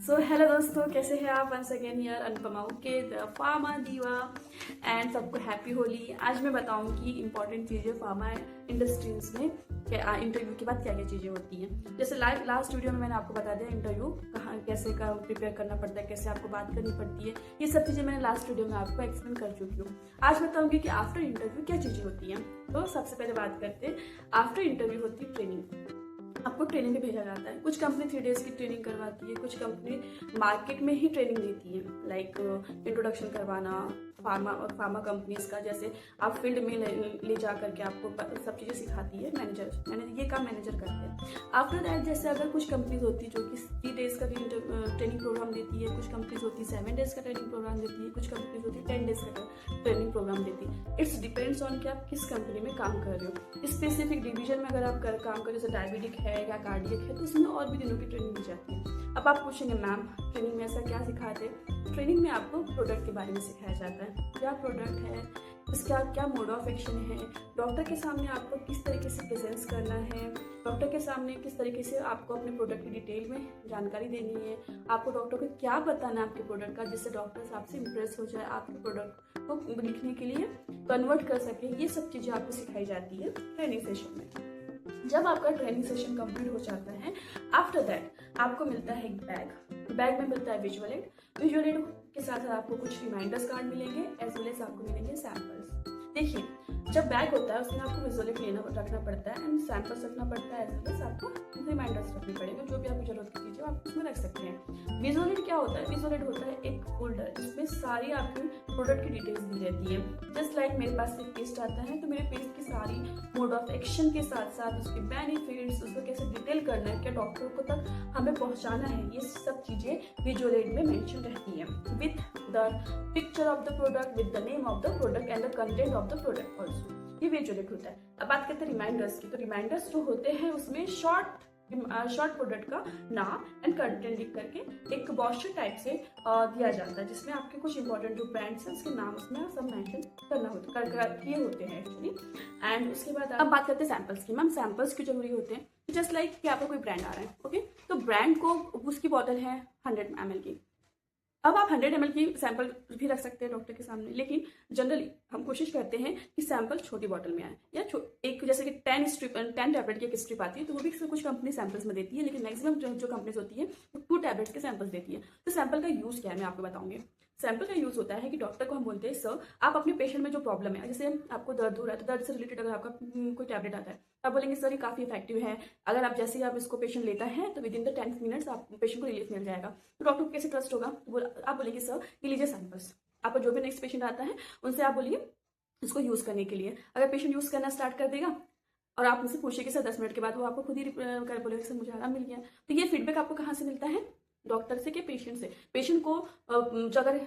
So hello दोस्तों, कैसे हैं आप? वंस अगेन हियर अनुपमा के द फार्मा दीवा एंड सबको हैप्पी होली। आज मैं बताऊंगी इंपॉर्टेंट चीज़ें फार्मा इंडस्ट्रीज में क्या इंटरव्यू के बाद क्या क्या चीज़ें होती हैं। जैसे लास्ट वीडियो में मैंने आपको बता दिया इंटरव्यू कहाँ कैसे प्रिपेयर करना पड़ता है, कैसे आपको बात करनी पड़ती है। ये सब चीज़ें मैंने लास्ट वीडियो में आपको एक्सप्लेन कर चुकी हूँ। आज बताऊंगी कि आफ्टर इंटरव्यू क्या चीज़ें होती हैं। तो सबसे पहले बात करते हैं, आफ्टर इंटरव्यू होती है ट्रेनिंग। आपको ट्रेनिंग पे भेजा जाता है। कुछ कंपनी 3 डेज की ट्रेनिंग करवाती है, कुछ कंपनी मार्केट में ही ट्रेनिंग देती है, लाइक इंट्रोडक्शन करवाना फार्मा कंपनीज का। जैसे आप फील्ड में ले जा करके आपको सब चीज़ें सिखाती है मैनेजर ये काम मैनेजर करते हैं। आफ्टर दैट जैसे अगर कुछ कंपनीज होती है जो कि 3 डेज का भी ट्रेनिंग प्रोग्राम देती है, कुछ कंपनीज होती है 7 डेज का ट्रेनिंग प्रोग्राम देती है, कुछ कंपनीज होती है 10 डेज का ट्रेनिंग प्रोग्राम देती है। इट्स डिपेंड्स ऑन कि आप किस कंपनी में काम कर रहे हो। स्पेसिफिक डिवीजन में अगर आप काम कर, जैसे डायबिटिक है या कार्डियक है, तो उसमें और भी दिनों की ट्रेनिंग दी जाती है। अब आप पूछेंगे मैम ट्रेनिंग में ऐसा क्या सिखाते हैं? ट्रेनिंग में आपको प्रोडक्ट के बारे में सिखाया जाता है, क्या प्रोडक्ट है, इसका क्या मोड ऑफ एक्शन है, डॉक्टर के सामने आपको किस तरीके से प्रेजेंस करना है, डॉक्टर के सामने किस तरीके से आपको अपने प्रोडक्ट की डिटेल में जानकारी देनी है, आपको डॉक्टर को क्या बताना है आपके प्रोडक्ट का, जिससे डॉक्टर आपसे इंप्रेस हो जाए, आपके प्रोडक्ट को लिखने के लिए कन्वर्ट कर सके। ये सब चीज़ें आपको सिखाई जाती है ट्रेनिंग सेशन में। जब आपका ट्रेनिंग सेशन कंप्लीट हो जाता है, आफ्टर दैट आपको मिलता है एक बैग में मिलता है विजुअल एड के साथ आपको कुछ रिमाइंडर्स कार्ड मिलेंगे, एज वेल एज आपको मिलेंगे सैंपल्स। देखिए, जब बैग होता है उसमें आपको विजुअल एड रखना पड़ता है एंड सैंपल्स रखना पड़ता है, एज वेल एज आपको रिमाइंडर्स रखने पड़ेंगे। जो भी आपकी जरूरत की चीज़ें आप उसमें रख सकते हैं। विजुअल एड क्या होता है? विजुअल एड होता है एक फोल्डर जिसमें सारी आपकी प्रोडक्ट की डिटेल्स दी रहती है। जस्ट लाइक मेरे पास एक पेस्ट आता है, तो मेरे पेस्ट की सारी मोड ऑफ एक्शन के साथ साथ उसके बेनिफिट्स, उसको कैसे डिटेल करना है, क्या डॉक्टर को तक हमें पहुंचाना है, ये सब चीजें विजुअल एड में मेंशन रहती है, with the picture of the product, with the name of the product and the content of the product also. ये विजुअल एड होता है। अब बात करते हैं रिमाइंडर्स की। तो रिमाइंडर्स जो होते हैं उसमें शॉर्ट प्रोडक्ट का नाम एंड कंटेंट लिख करके एक ब्रोशर टाइप से दिया जाता है, जिसमें आपके कुछ इंपॉर्टेंट जो ब्रांड्स हैं उसके नाम उसमें सब मेंशन करना किए होते हैं एक्चुअली। एंड उसके बाद अब बात करते हैं सैंपल्स की। मैम सैंपल्स क्यों जरूरी होते हैं? जस्ट लाइक कि आपका कोई ब्रांड आ रहा है, ओके, तो ब्रांड को उसकी बॉटल है 100 ml की। अब आप 100 ml की सैंपल भी रख सकते हैं डॉक्टर के सामने, लेकिन जनरली हम कोशिश करते हैं कि सैंपल छोटी बॉटल में आए, या एक जैसे कि 10 टैबलेट की एक स्ट्रिप आती है, तो वो भी कुछ कंपनी सैंपल्स में देती है, लेकिन मैक्सिमम जो कंपनीज होती है वो 2 टैबलेट्स के सैंपल्स देती है। तो सैंपल का यूज़ क्या है मैं आपको बताऊंगी। सैंपल का यूज़ होता है कि डॉक्टर को हम बोलते हैं सर आप अपने पेशेंट में जो प्रॉब्लम है, जैसे आपको दर्द हो रहा है, तो दर्द से रिलेटेड अगर आपका कोई टैबलेट आता है, आप बोलेंगे सर ये काफ़ी इफेक्टिव है, अगर आप जैसे ही आप इसको पेशेंट लेता है तो विद इन द 10 मिनट्स आप पेशेंट को रिलीफ मिल जाएगा। तो डॉक्टर को कैसे ट्रस्ट होगा? आप बोलेंगे सर ये लीजिए सैंपल्स। आपका जो भी नेक्स्ट पेशेंट आता है उनसे आप बोलिए इसको यूज़ करने के लिए। अगर पेशेंट यूज़ करना स्टार्ट कर देगा और आप उनसे पूछिए कि सर 10 मिनट के बाद, वो आपको खुद ही कर बोलेगा सर मुझे आराम मिल गया। तो ये फीडबैक आपको कहाँ से मिलता है? डॉक्टर से कि पेशेंट से। पेशेंट को जो अगर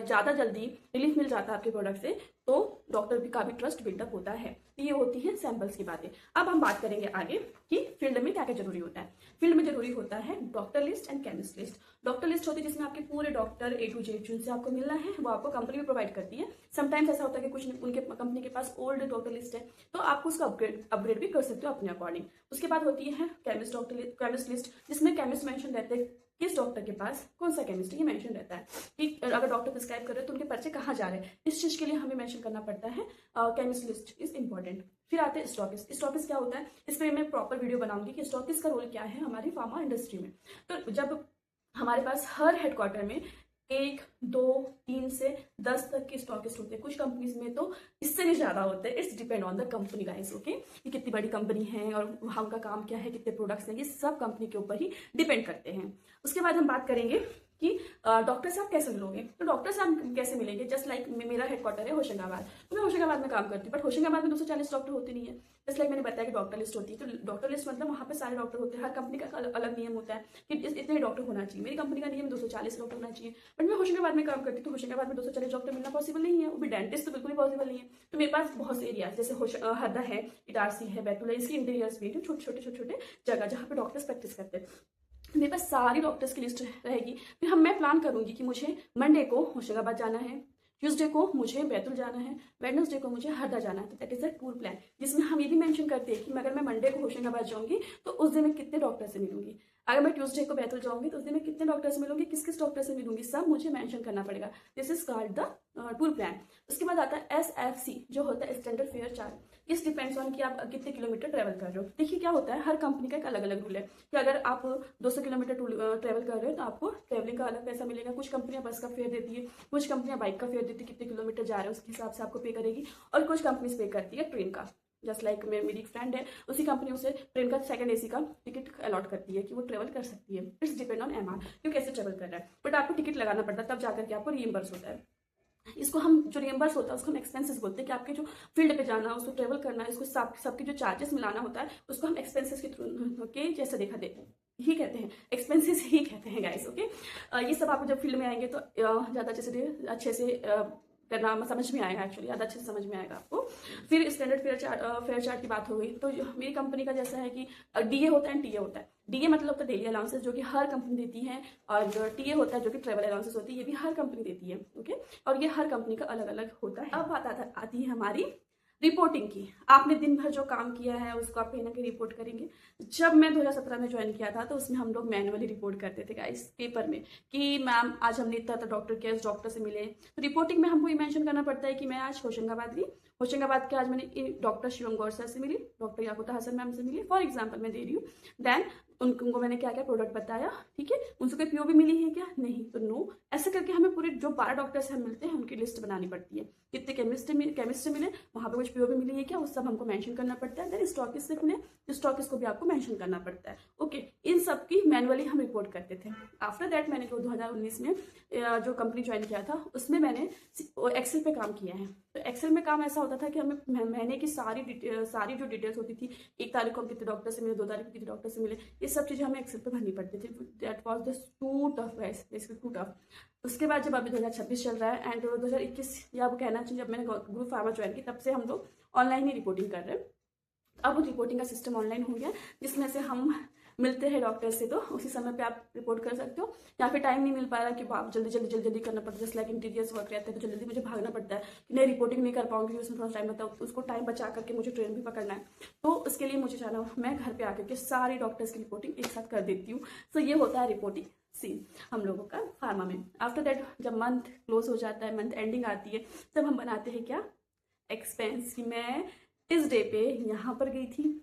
ज़्यादा जल्दी रिलीफ मिल जाता है आपके प्रोडक्ट से, तो डॉक्टर भी का भी ट्रस्ट बिल्डअप होता है। ये होती है सैंपल्स की बातें। अब हम बात करेंगे आगे कि फील्ड में क्या क्या जरूरी होता है। फील्ड में जरूरी होता है doctor list and chemist list. Doctor list होती है जिसमें आपके पूरे डॉक्टर A to Z जिनसे आपको मिलना है वो आपको कंपनी भी प्रोवाइड करती है। समटाइम्स ऐसा होता है कि कुछ उनके कंपनी के पास ओल्ड डॉक्टर लिस्ट है, तो आप उसको अपग्रेड भी कर सकते हो अपने अकॉर्डिंग। उसके बाद होती है केमिस्ट लिस्ट, जिसमें केमिस्ट मेंशन रहते हैं किस डॉक्टर के पास कौन सा केमिस्ट्री, ये मेंशन रहता है कि अगर डॉक्टर प्रिस्क्राइब कर रहे हैं तो उनके पर्चे कहाँ जा रहे हैं, इस चीज के लिए हमें मेंशन करना पड़ता है। Chemist list is important. फिर आते हैं स्टॉकिस्ट। स्टॉकिस्ट क्या होता है, इस पर मैं प्रॉपर वीडियो बनाऊंगी कि स्टॉकिस्ट का रोल क्या है हमारी फार्मा इंडस्ट्री में। तो जब हमारे पास हर हेडक्वार्टर में 1, 2, 3 से 10 तक के स्टॉकिस्ट होते हैं, कुछ कंपनीज में तो इससे भी ज्यादा होते हैं। It's depend on the company guys, okay, कि कितनी बड़ी कंपनी है और वहाँ उनका काम क्या है, कितने प्रोडक्ट्स हैं, ये सब कंपनी के ऊपर ही डिपेंड करते हैं। उसके बाद हम बात करेंगे कि डॉक्टर से आप कैसे मिलोगे। तो डॉक्टर से आप कैसे मिलेंगे? जस्ट लाइक मेरा हेडक्वार्टर है होशंगाबाद, तो मैं होशंगाबाद में काम करती हूँ, बट होशंगाबाद में 240 डॉक्टर होते नहीं है। जस्ट लाइक मैंने बताया कि डॉक्टर लिस्ट होती है, तो डॉक्टर लिस्ट मतलब वहाँ पे सारे डॉक्टर होते हैं। हर कंपनी का अलग नियम होता है कि इतने डॉक्टर होना चाहिए। मेरी कंपनी का नियम 240 डॉक्टर होना चाहिए, बट मैं होशंगाबाद में काम करती हूँ, तो होशंगाबाद में 240 डॉक्टर मिलना पॉसिबल नहीं है। वो भी डेंटिस्ट तो बिल्कुल ही पॉसिबल नहीं है। तो मेरे पास बहुत से एरिया जैसे हरदा है, इटारसी है, बैतूल है, इसके इंटीरियर्स भी छोटे छोटे जगह जहाँ पे डॉक्टर्स प्रैक्टिस करते हैं। मेरे पास सारी डॉक्टर्स की लिस्ट रहेगी। फिर मैं प्लान करूंगी कि मुझे मंडे को होशंगाबाद जाना है, ट्यूसडे को मुझे बैतूल जाना है, वेडनेसडे को मुझे हरदा जाना है। तो that is a tour plan, जिसमें हम ये भी मेंशन करते हैं कि अगर मैं मंडे को होशंगाबाद जाऊंगी तो उस दिन मैं कितने डॉक्टर से मिलूंगी। अगर मैं ट्यूसडे को बैतूल जाऊंगी तो उस दिन मैं कितने डॉक्टर से मिलूंगी, किस किस डॉक्टर से मिलूंगी, सब मुझे मेंशन करना पड़ेगा। This is called the tour plan. उसके बाद आता है SFC जो होता है स्टैंडर्ड फेयर चार्ज। इस डिपेंड्स ऑन कि आप कितने किलोमीटर ट्रेवल कर रहे हो। देखिए क्या होता है, हर कंपनी का एक अलग अलग रूल है कि अगर आप 200 किलोमीटर ट्रेवल कर रहे हो तो आपको ट्रेवलिंग का अलग पैसा मिलेगा। कुछ कंपनियां बस का फेयर देती है, कुछ कंपनियां बाइक का फेयर देती है, कितने किलोमीटर जा रहे हो उसके हिसाब से आपको पे करेगी। और कुछ कंपनीज पे करती है ट्रेन का। जस्ट लाइक मेरी एक फ्रेंड है, उसी कंपनी उसे ट्रेन का सेकंड AC का टिकट अलॉट करती है कि वो ट्रेवल कर सकती है। इट्स डिपेंड ऑन MR क्यों कैसे ट्रेवल कर रहा है, बट आपको टिकट लगाना पड़ता है, तब जाकर के आपको रीइंबर्स होता है। इसको हम जो रियम्बर्स होता है उसको हम एक्सपेंसेस बोलते हैं कि आपके जो फील्ड पे जाना है, उसको ट्रेवल करना है, इसको सबके जो चार्जेस मिलाना होता है उसको हम एक्सपेंसेस के थ्रू के जैसे देखा देते हैं ही कहते हैं, एक्सपेंसेस ही कहते हैं गाइस। ओके, ये सब आपको जब फील्ड में आएंगे तो ज़्यादा अच्छे से करना समझ में आएगा, एक्चुअली ज़्यादा अच्छे से समझ में आएगा आपको। फिर स्टैंडर्ड फेयर चार्ट की बात हो गई तो मेरी कंपनी का जैसा है कि DA होता है, TA होता है। DA मतलब होता है डेली अलाउंसेस जो कि हर कंपनी देती है, और TA होता है जो कि ट्रेवल अलाउंसेस होती है, ये भी हर कंपनी देती है। ओके, और ये हर कंपनी का अलग अलग होता है। अब बात आती है हमारी रिपोर्टिंग की। आपने दिन भर जो काम किया है उसको आप कहीं ना कहीं रिपोर्ट करेंगे। जब मैं 2017 में ज्वाइन किया था तो उसमें हम लोग मैनुअली रिपोर्ट करते थे गाइस पेपर में कि मैम आज हमने इतना डॉक्टर के इस डॉक्टर से मिले। तो रिपोर्टिंग में हमको ये मेंशन करना पड़ता है कि मैं आज होशंगाबाद गई, होशंगाबाद के आज मैंने डॉक्टर शिवम गौर सर से मिली, डॉक्टर याकुता हसन मैम से मिली, फॉर एग्जाम्पल मैं दे रही हूँ। देन उनको मैंने क्या क्या प्रोडक्ट बताया, ठीक है, उनसे कोई PO भी मिली है क्या, नहीं तो नो। ऐसे करके हमें पूरे जो 12 डॉक्टर से हम मिलते हैं उनकी लिस्ट बनानी पड़ती है। कितने केमिस्ट मिले, वहाँ पे कुछ PO भी मिली है क्या, उस सब हमको मेंशन करना पड़ता है। देन स्टॉकिस्ट से मिले, स्टॉकिस्ट को भी आपको मेंशन करना पड़ता है। ओके, इन सब की मैनुअली हम रिपोर्ट करते थे। आफ्टर दैट मैंने जो 2019 में जो कंपनी ज्वाइन किया था उसमें मैंने एक्सेल पे काम किया है। तो एक्सेल में काम ऐसा होता था कि हमें महीने की सारी जो डिटेल्स होती थी, 1 तारीख को हम कितने डॉक्टर से मिले, 2 तारीख को कितने डॉक्टर से मिले, ये सब चीज़ें हमें एक्सेल पे भरनी पड़ती थी। That was the too tough guys, basically too tough. उसके बाद जब अभी 2026 चल रहा है एंड 2021 या वो कहना चाहिए जब मैंने ग्रुप फार्मा ज्वाइन की तब से हम लोग ऑनलाइन ही रिपोर्टिंग कर रहे हैं। अब रिपोर्टिंग का सिस्टम ऑनलाइन हो गया जिसमें से हम मिलते हैं डॉक्टर से तो उसी समय पे आप रिपोर्ट कर सकते हो, या फिर टाइम नहीं मिल पा रहा कि आप जल्दी करना पड़ता है, जैसे लाइक इंटीरियर्स वर्क रहते हैं तो जल्दी मुझे भागना पड़ता है कि नहीं रिपोर्टिंग नहीं कर पाऊंगी, उसमें थोड़ा टाइम लगता है, उसको टाइम बचा करके मुझे ट्रेन भी पकड़ना है। तो उसके लिए मुझे जाना, मैं घर पे आकर के सारी डॉक्टर्स की रिपोर्टिंग एक साथ कर देती हूँ। तो ये होता है रिपोर्टिंग सीन हम लोगों का फार्मा में। आफ्टर दैट जब मंथ क्लोज हो जाता है, मंथ एंडिंग आती है, तब हम बनाते हैं क्या, एक्सपेंस की मैं इस डे पे यहाँ पर गई थी,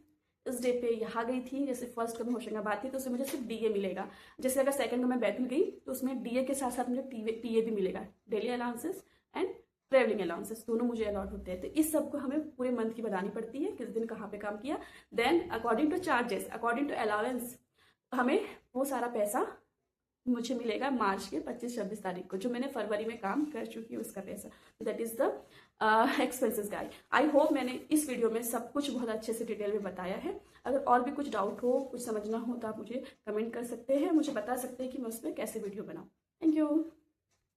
इस डे पे यहाँ गई थी। जैसे फर्स्ट को मैं होशंगाबाद थी तो उसमें मुझे सिर्फ DA मिलेगा। जैसे अगर सेकंड को मैं बैतूल गई तो उसमें DA के साथ साथ मुझे TA भी मिलेगा, daily allowances and travelling allowances दोनों मुझे अलॉट होते हैं। तो इस सब को हमें पूरे मंथ की बनानी पड़ती है, किस दिन कहाँ पे काम किया। Then according to charges, according to allowance हमें वो सारा पैसा मुझे मिलेगा मार्च के 25-26 तारीख को, जो मैंने फरवरी में काम कर चुकी हूँ उसका पैसा। That is the expenses guide. I hope मैंने इस वीडियो में सब कुछ बहुत अच्छे से डिटेल में बताया है। अगर और भी कुछ डाउट हो, कुछ समझना हो तो आप मुझे कमेंट कर सकते हैं, मुझे बता सकते हैं कि मैं उस पर कैसे वीडियो बनाऊँ। Thank you.